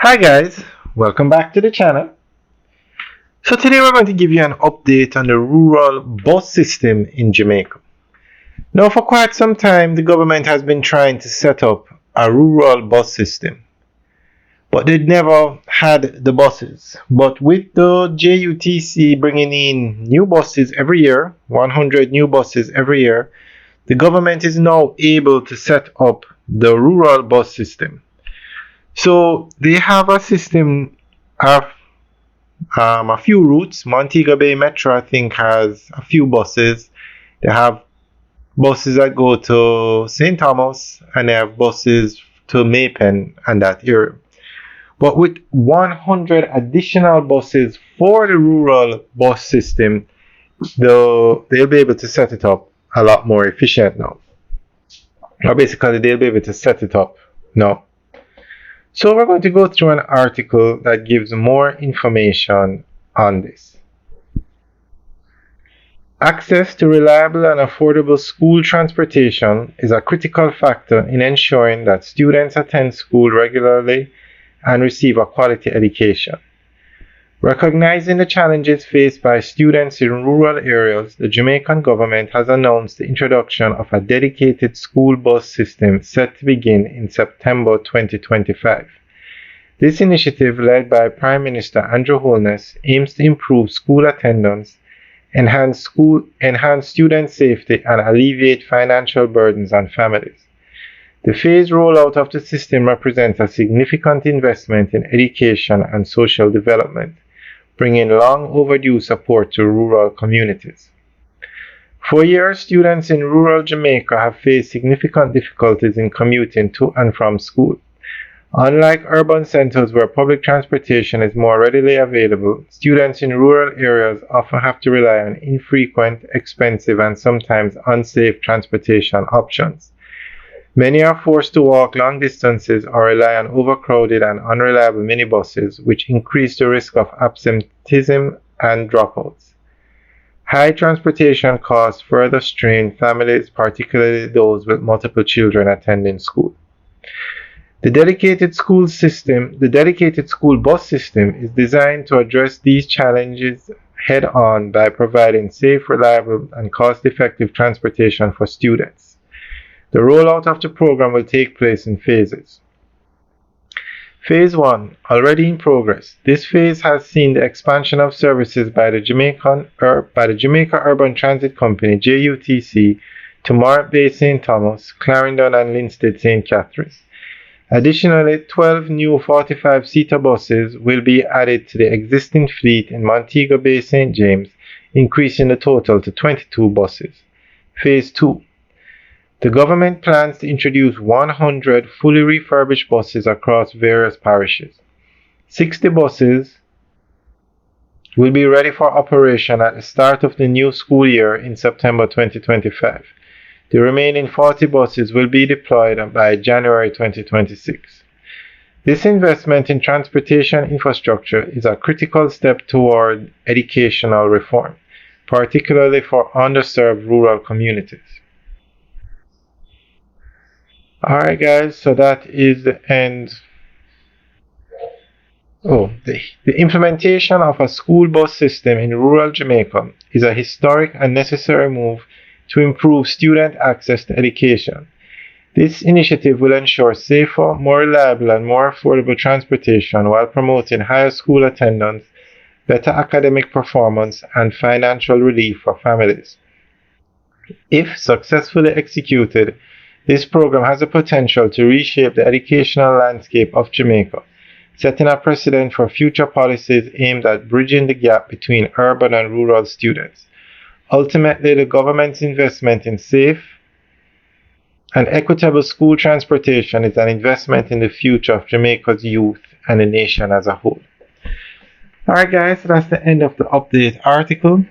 Hi guys, welcome back to the channel. So today we're going to give you an update on the rural bus system in Jamaica. Now for quite some time the government has been trying to set up a rural bus system, but they'd never had the buses. But with the JUTC bringing in new buses every year, 100 new buses every year, the government is now able to set up the rural bus system. So they have a system of a few routes. Montego Bay Metro, I think, has a few buses. They have buses that go to St. Thomas, and they have buses to Maypen and that area. But with 100 additional buses for the rural bus system, they'll be able to set it up a lot more efficient now. Or basically, they'll be able to set it up now. So we're going to go through an article that gives more information on this. Access to reliable and affordable school transportation is a critical factor in ensuring that students attend school regularly and receive a quality education. Recognizing the challenges faced by students in rural areas, the Jamaican government has announced the introduction of a dedicated school bus system set to begin in September 2025. This initiative, led by Prime Minister Andrew Holness, aims to improve school attendance, enhance student safety, and alleviate financial burdens on families. The phased rollout of the system represents a significant investment in education and social development, bringing long overdue support to rural communities. For years, students in rural Jamaica have faced significant difficulties in commuting to and from school. Unlike urban centers where public transportation is more readily available, students in rural areas often have to rely on infrequent, expensive, and sometimes unsafe transportation options. Many are forced to walk long distances or rely on overcrowded and unreliable minibuses, which increase the risk of absenteeism and dropouts. High transportation costs further strain families, particularly those with multiple children attending school. The dedicated school bus system is designed to address these challenges head on by providing safe, reliable, and cost-effective transportation for students. The rollout of the program will take place in phases. Phase 1, already in progress. This phase has seen the expansion of services by the Jamaica Urban Transit Company, JUTC, to Morant Bay St. Thomas, Clarendon, and Linstead St. Catharines. Additionally, 12 new 45-seater buses will be added to the existing fleet in Montego Bay St. James, increasing the total to 22 buses. Phase 2. The government plans to introduce 100 fully refurbished buses across various parishes. 60 buses will be ready for operation at the start of the new school year in September 2025. The remaining 40 buses will be deployed by January 2026. This investment in transportation infrastructure is a critical step toward educational reform, particularly for underserved rural communities. Alright guys, so that is the end. The implementation of a school bus system in rural Jamaica is a historic and necessary move to improve student access to education. This initiative will ensure safer, more reliable, and more affordable transportation while promoting higher school attendance, better academic performance, and financial relief for families. If successfully executed, this program has the potential to reshape the educational landscape of Jamaica, setting a precedent for future policies aimed at bridging the gap between urban and rural students. Ultimately, the government's investment in safe and equitable school transportation is an investment in the future of Jamaica's youth and the nation as a whole. Alright guys, so that's the end of the update article.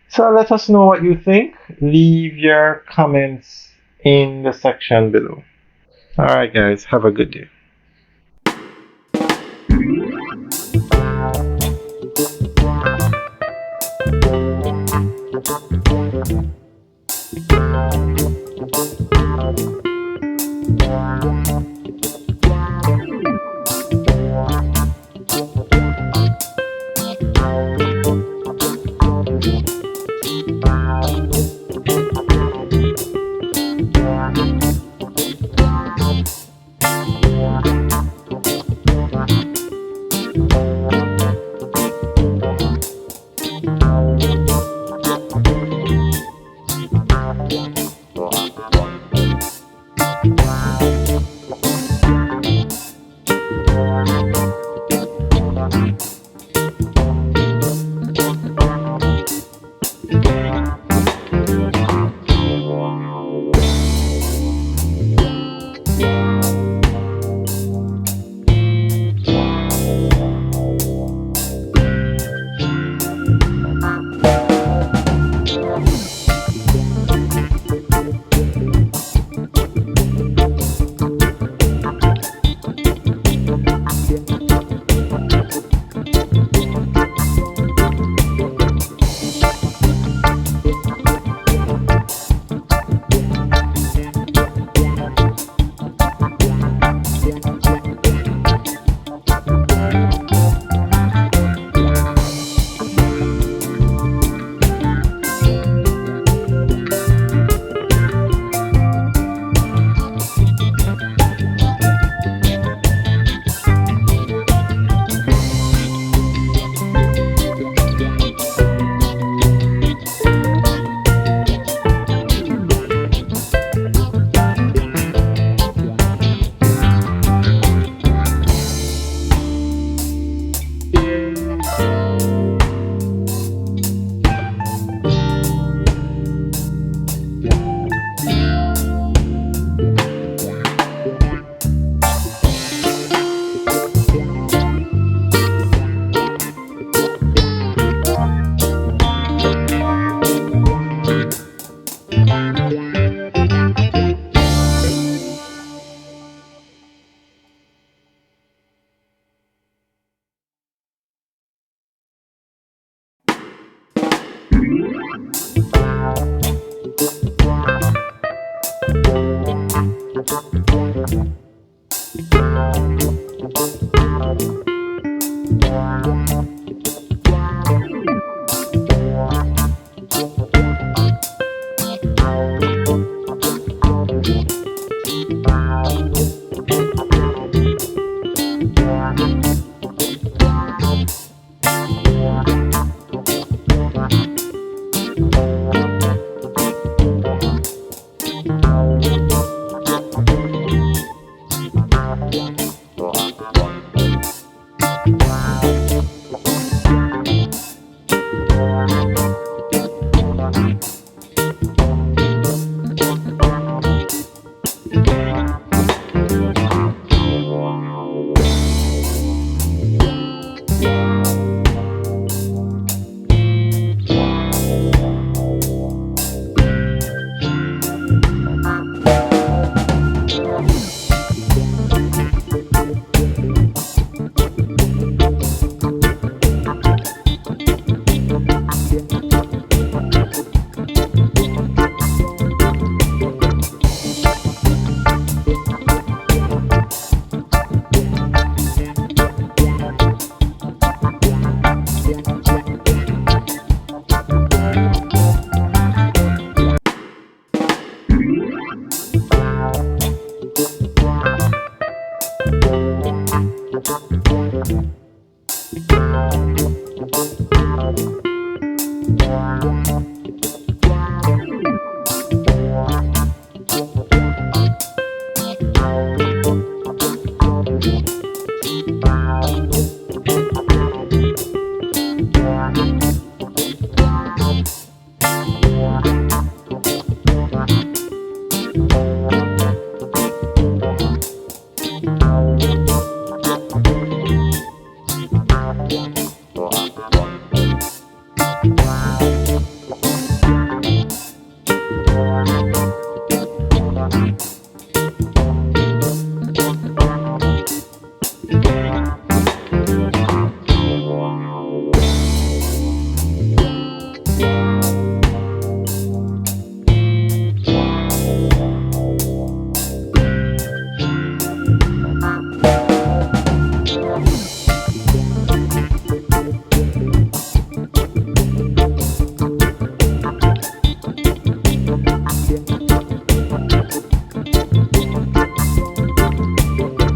So let us know what you think. Leave your comments in the section below. Alright guys, have a good day.